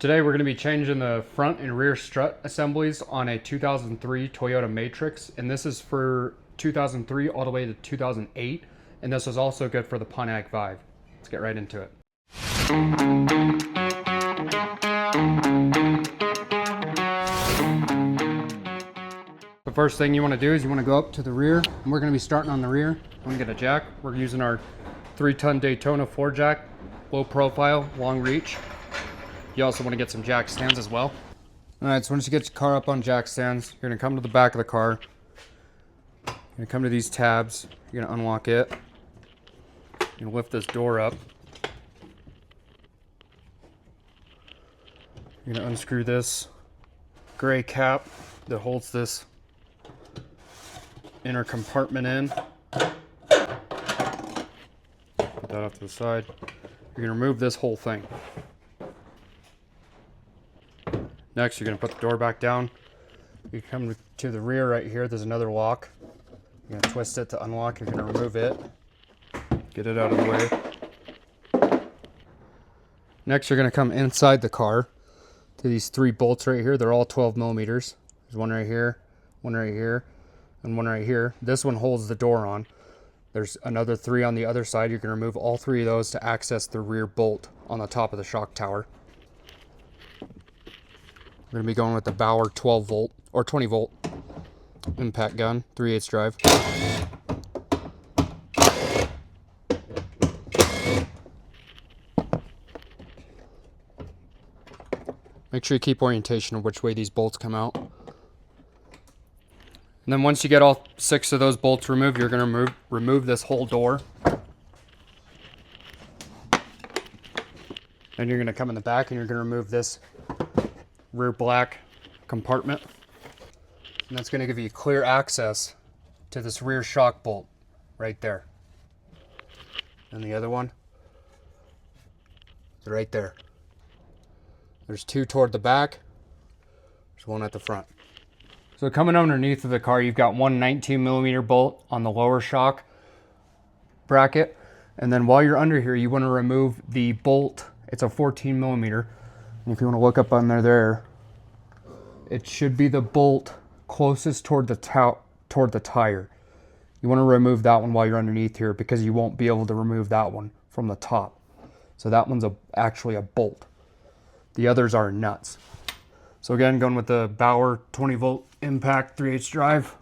Today we're going to be changing the front and rear strut assemblies on a 2003 Toyota Matrix, and this is for 2003 all the way to 2008, and this is also good for the Pontiac Vibe. Let's get right into it. The first thing you want to do is you want to go up to the rear, and we're going to be starting on the rear. I'm going to get a jack. We're using our 3-ton Daytona 4 jack, low profile, long reach. You also want to get some jack stands as well. Alright, so once you get your car up on jack stands, you're going to come to the back of the car. You're going to come to these tabs. You're going to unlock it. You're going to lift this door up. You're going to unscrew this gray cap that holds this inner compartment in. Put that off to the side. You're going to remove this whole thing. Next, you're going to put the door back down. You come to the rear right here. There's another lock. You're going to twist it to unlock. You're going to remove it. Get it out of the way. Next, you're going to come inside the car to these 3 bolts right here. They're all 12 millimeters. There's one right here, one right here, and one right here. This one holds the door on. There's another 3 on the other side. You're going to remove all 3 of those to access the rear bolt on the top of the shock tower. We're going to be going with the Bauer 12 volt or 20 volt impact gun, 3/8 drive. Make sure you keep orientation of which way these bolts come out. And then once you get all 6 of those bolts removed, you're going to remove this whole door. Then you're going to come in the back and you're going to remove this rear black compartment, and that's going to give you clear access to this rear shock bolt right there, and the other one is right there. There's 2 toward the back, there's 1 at the front. So coming underneath of the car, you've got one 19 millimeter bolt on the lower shock bracket, and then while you're under here you want to remove the bolt. It's a 14 millimeter. If you want to look up under there, it should be the bolt closest toward the tire. You want to remove that one while you're underneath here because you won't be able to remove that one from the top. So that one's actually a bolt. The others are nuts. So again, going with the Bauer 20 volt impact 3/8 drive.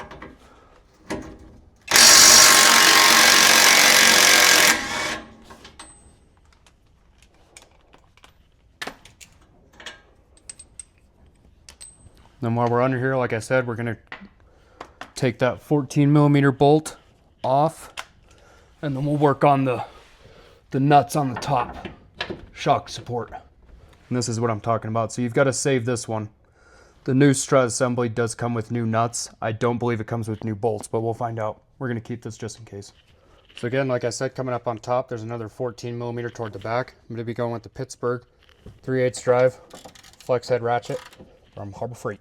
Then while we're under here, like I said, we're going to take that 14 millimeter bolt off, and then we'll work on the nuts on the top shock support. And this is what I'm talking about. So you've got to save this one. The new strut assembly does come with new nuts. I don't believe it comes with new bolts, but we'll find out. We're going to keep this just in case. So again, like I said, coming up on top, there's another 14 millimeter toward the back. I'm going to be going with the Pittsburgh 3/8 drive flex head ratchet from Harbor Freight.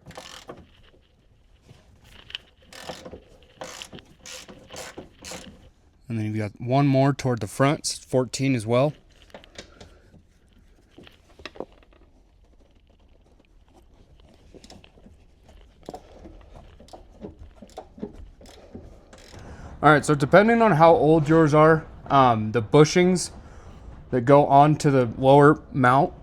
And then you've got one more toward the front, it's 14 as well. Alright, so depending on how old yours are, the bushings that go onto the lower mount,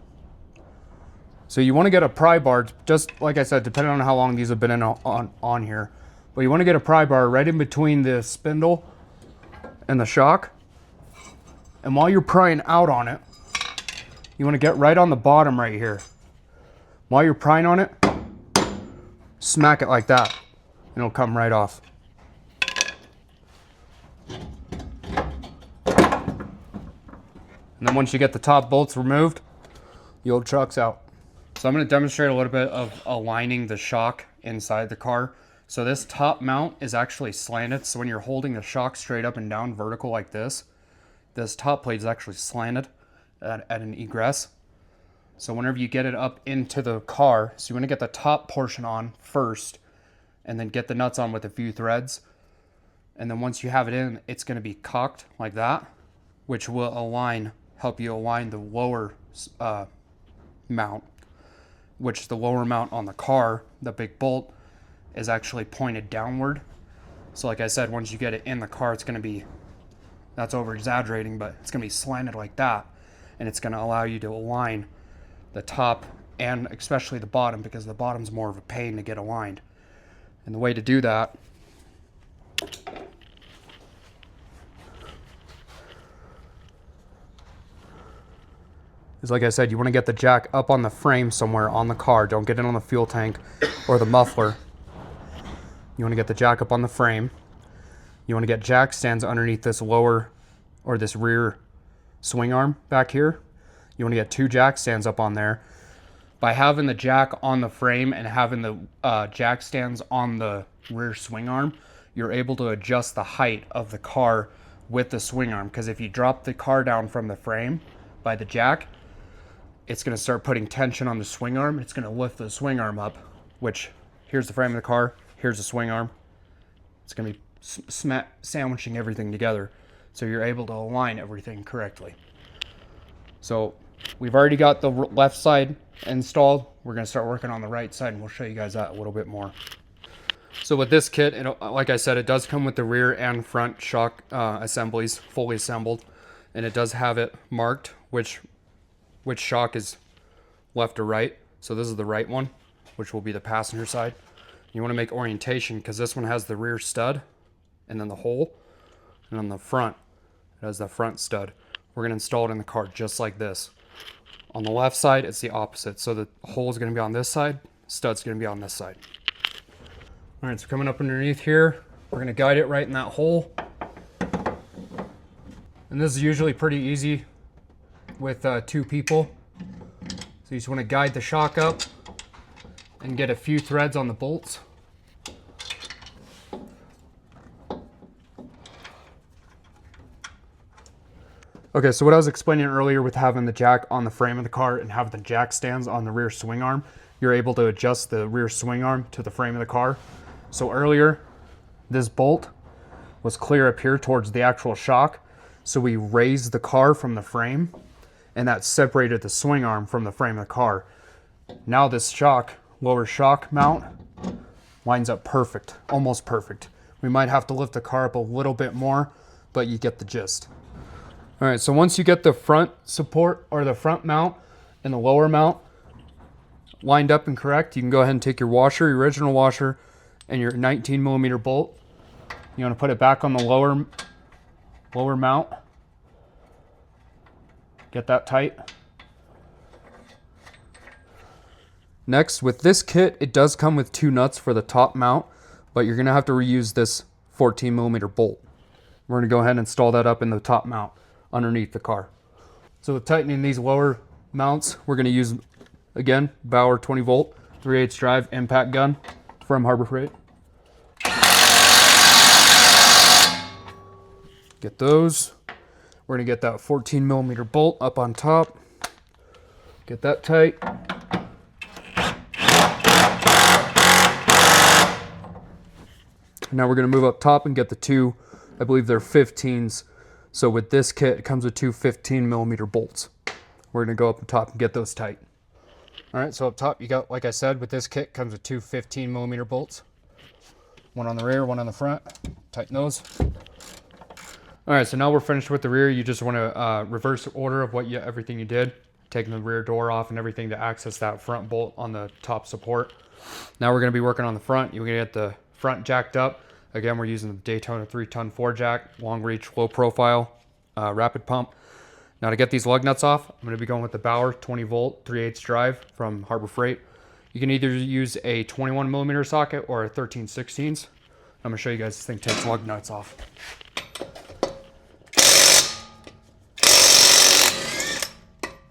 so you want to get a pry bar, just like I said, depending on how long these have been on here. But you want to get a pry bar right in between the spindle and the shock. And while you're prying out on it, you want to get right on the bottom right here. While you're prying on it, smack it like that, and it'll come right off. And then once you get the top bolts removed, the old truck's out. So I'm going to demonstrate a little bit of aligning the shock inside the car. So this top mount is actually slanted. So when you're holding the shock straight up and down vertical like this top plate is actually slanted at an egress. So whenever you get it up into the car, so you want to get the top portion on first and then get the nuts on with a few threads. And then once you have it in, it's going to be cocked like that, which will help you align the lower mount. which the lower mount on the car, the big bolt, is actually pointed downward. So like I said, once you get it in the car, it's going to be, that's over exaggerating, but it's going to be slanted like that. And it's going to allow you to align the top and especially the bottom, because the bottom's more of a pain to get aligned. And the way to do that is, like I said, you want to get the jack up on the frame somewhere on the car. Don't get it on the fuel tank or the muffler. You want to get the jack up on the frame. You want to get jack stands underneath this lower or this rear swing arm back here. You want to get 2 jack stands up on there. By having the jack on the frame and having the jack stands on the rear swing arm, you're able to adjust the height of the car with the swing arm. Because if you drop the car down from the frame by the jack, it's going to start putting tension on the swing arm. It's going to lift the swing arm up, which here's the frame of the car, here's the swing arm. It's going to be sandwiching everything together, so you're able to align everything correctly. So we've already got the left side installed. We're going to start working on the right side, and we'll show you guys that a little bit more. So with this kit, like I said, it does come with the rear and front shock assemblies fully assembled, and it does have it marked which shock is left or right. So this is the right one, which will be the passenger side. You want to make orientation because this one has the rear stud and then the hole, and on the front it has the front stud. We're going to install it in the car just like this. On the left side, it's the opposite. So the hole is going to be on this side, stud's going to be on this side. All right, so coming up underneath here, we're going to guide it right in that hole. And this is usually pretty easy with 2 people. So you just want to guide the shock up and get a few threads on the bolts. Okay, so what I was explaining earlier with having the jack on the frame of the car and having the jack stands on the rear swing arm, you're able to adjust the rear swing arm to the frame of the car. So earlier, this bolt was clear up here towards the actual shock. So we raised the car from the frame, and that separated the swing arm from the frame of the car. Now this shock, lower shock mount, lines up perfect, almost perfect. We might have to lift the car up a little bit more, but you get the gist. All right, so once you get the front support or the front mount and the lower mount lined up and correct, you can go ahead and take your washer, your original washer, and your 19mm bolt. You want to put it back on the lower mount. Get that tight. Next, with this kit, it does come with 2 nuts for the top mount, but you're going to have to reuse this 14mm bolt. We're going to go ahead and install that up in the top mount underneath the car. So with tightening these lower mounts, we're going to use, again, Bauer 20 volt, 3/8 drive impact gun from Harbor Freight. Get those. We're going to get that 14mm bolt up on top. Get that tight. Now we're going to move up top and get the 2, I believe they're 15s. So with this kit, it comes with 2 15mm bolts. We're going to go up on top and get those tight. All right, so up top you got, like I said, with this kit comes with 2 15mm bolts. One on the rear, one on the front. Tighten those. All right, so now we're finished with the rear. You just want to reverse order of everything you did, taking the rear door off and everything to access that front bolt on the top support. Now we're going to be working on the front. You're going to get the front jacked up. Again, we're using the Daytona 3-ton 4-jack, long reach, low profile, rapid pump. Now to get these lug nuts off, I'm going to be going with the Bauer 20 volt 3/8 drive from Harbor Freight. You can either use a 21mm socket or a 13/16. I'm going to show you guys this thing takes lug nuts off.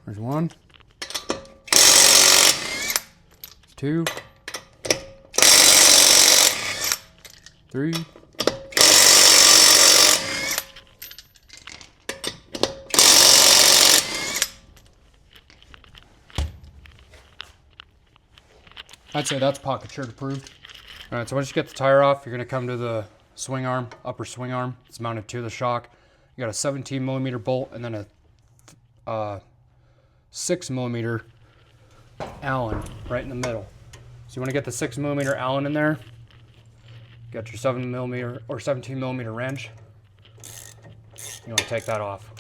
There's 1, 2, 3. I'd say that's pocket shirt approved. All right, so once you get the tire off, you're gonna come to the swing arm, upper swing arm. It's mounted to the shock. You got a 17mm bolt and then a 6mm Allen right in the middle. So you want to get the 6mm Allen in there. Got your 7mm or 17mm wrench. You want to take that off.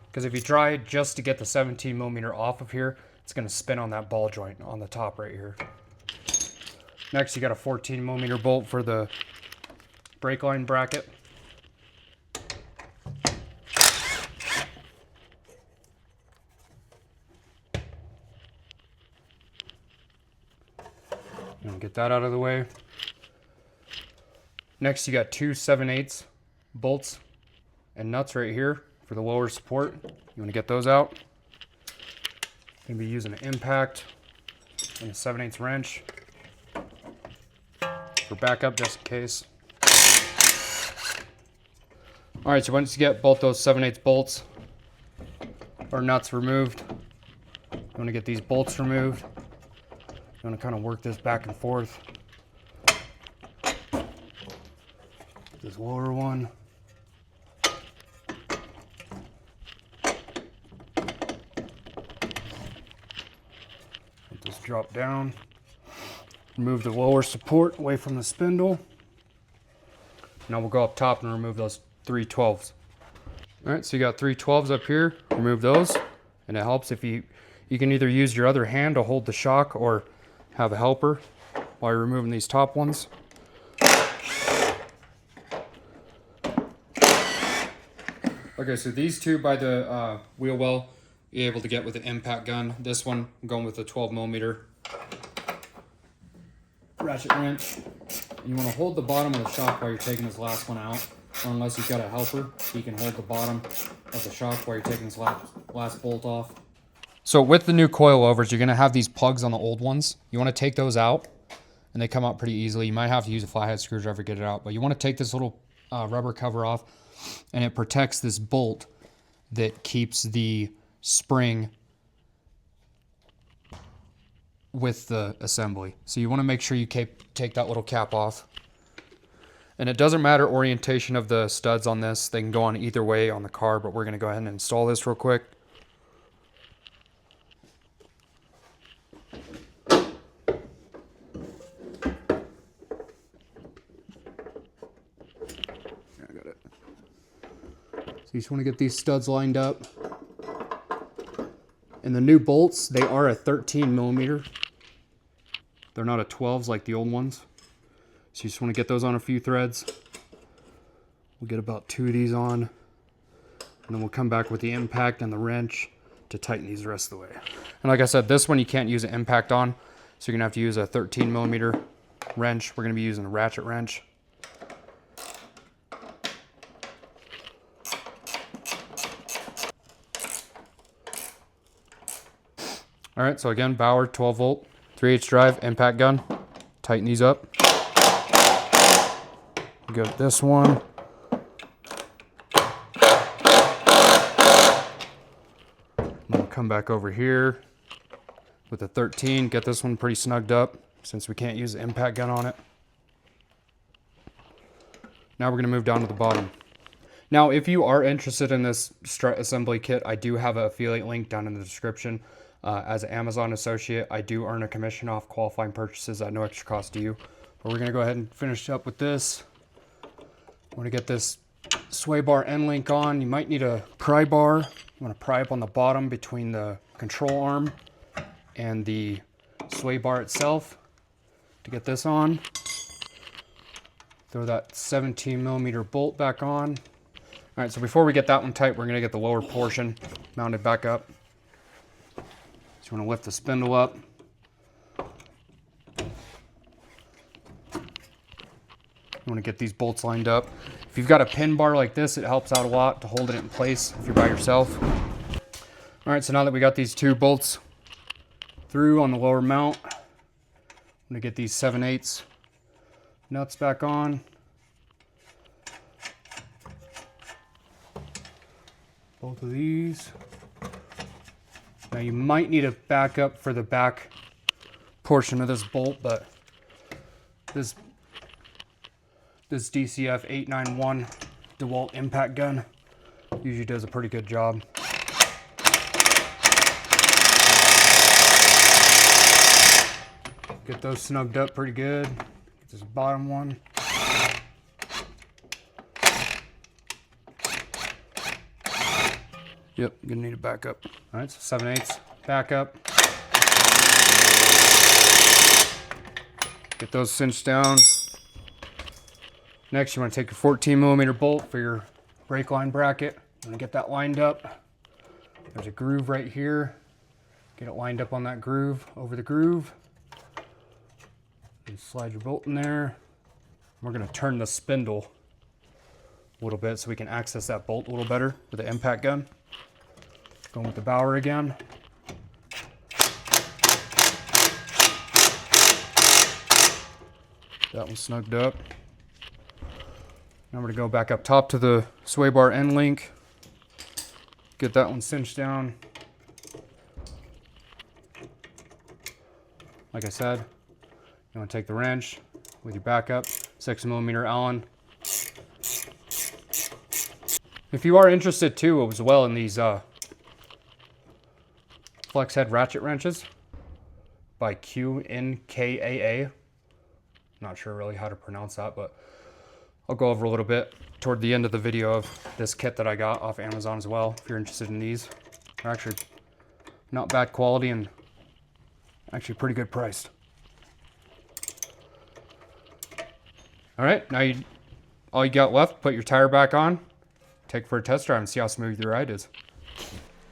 Because if you try just to get the 17mm off of here, it's going to spin on that ball joint on the top right here. Next, you got a 14mm bolt for the brake line bracket. You want to get that out of the way. Next, you got two 7/8 bolts and nuts right here for the lower support. You want to get those out. Going to be using an impact and a 7/8 wrench for backup just in case. All right, so once you get both those 7/8 bolts or nuts removed, you want to get these bolts removed. You want to kind of work this back and forth. This lower one. Let this drop down. Remove the lower support away from the spindle. Now we'll go up top and remove those 3 12s. All right, so you got 3 12s up here. Remove those, and it helps if you can either use your other hand to hold the shock or have a helper while you're removing these top ones. Okay, so these two by the wheel well, you're able to get with an impact gun. This one, I'm going with a 12mm ratchet wrench. You want to hold the bottom of the shock while you're taking this last one out, or unless you've got a helper, you can hold the bottom of the shock while you're taking this last bolt off. So with the new coilovers, you're going to have these plugs on the old ones. You want to take those out, and they come out pretty easily. You might have to use a flathead screwdriver to get it out, but you want to take this little rubber cover off, and it protects this bolt that keeps the spring with the assembly. So you want to make sure you take that little cap off. And it doesn't matter orientation of the studs on this. They can go on either way on the car, but we're going to go ahead and install this real quick. So you just want to get these studs lined up. And the new bolts, they are a 13mm. They're not a 12s like the old ones. So you just want to get those on a few threads. We'll get about 2 of these on. And then we'll come back with the impact and the wrench to tighten these the rest of the way. And like I said, this one you can't use an impact on. So you're going to have to use a 13mm wrench. We're going to be using a ratchet wrench. All right, so again, Bauer 12-volt, 3/8 drive, impact gun. Tighten these up. Go to this one. We'll come back over here with the 13. Get this one pretty snugged up since we can't use the impact gun on it. Now we're gonna move down to the bottom. Now, if you are interested in this strut assembly kit, I do have an affiliate link down in the description. As an Amazon associate, I do earn a commission off qualifying purchases at no extra cost to you. But we're going to go ahead and finish up with this. I want to get this sway bar end link on. You might need a pry bar. You want to pry up on the bottom between the control arm and the sway bar itself to get this on. Throw that 17mm bolt back on. All right, so before we get that one tight, we're going to get the lower portion mounted back up. So you want to lift the spindle up. You want to get these bolts lined up. If you've got a pin bar like this, it helps out a lot to hold it in place if you're by yourself. All right, so now that we got these 2 bolts through on the lower mount, I'm going to get these 7/8 nuts back on. Both of these. Now you might need a backup for the back portion of this bolt, but this DCF 891 DeWalt impact gun usually does a pretty good job. Get those snugged up pretty good. Get this bottom one. Yep, gonna need a backup. All right, so 7/8 backup. Get those cinched down. Next, you want to take your 14mm bolt for your brake line bracket. You want to get that lined up. There's a groove right here. Get it lined up on that groove, over the groove. And slide your bolt in there. We're going to turn the spindle a little bit so we can access that bolt a little better with the impact gun. Going with the bower again. That one's snugged up. Now we're going to go back up top to the sway bar end link. Get that one cinched down. Like I said, you want to take the wrench with your backup, 6mm Allen. If you are interested too as well in these flex head ratchet wrenches by QNKAA, not sure really how to pronounce that, but I'll go over a little bit toward the end of the video of this kit that I got off Amazon as well, if you're interested in these. They're actually not bad quality and actually pretty good priced. All right, now all you got left, put your tire back on, take it for a test drive and see how smooth your ride is.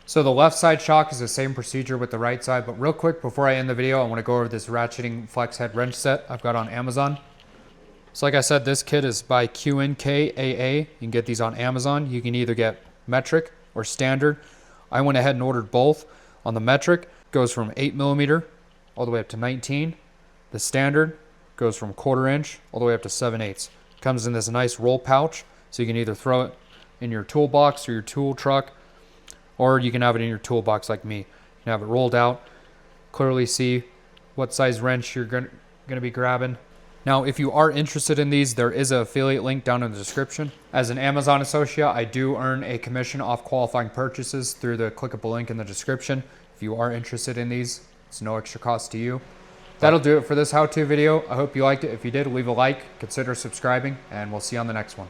So the left side shock is the same procedure with the right side, but real quick before I end the video, I want to go over this ratcheting flex head wrench set I've got on Amazon. So like I said, this kit is by QNKAA. You can get these on Amazon. You can either get metric or standard. I went ahead and ordered both. On the metric, goes from 8mm all the way up to 19. The standard goes from 1/4 inch all the way up to 7/8. Comes in this nice roll pouch, so you can either throw it in your toolbox or your tool truck, or you can have it in your toolbox like me. You can have it rolled out, clearly see what size wrench you're gonna be grabbing. Now, if you are interested in these, there is an affiliate link down in the description. As an Amazon associate, I do earn a commission off qualifying purchases through the clickable link in the description. If you are interested in these, it's no extra cost to you. That'll do it for this how-to video. I hope you liked it. If you did, leave a like, consider subscribing, and we'll see you on the next one.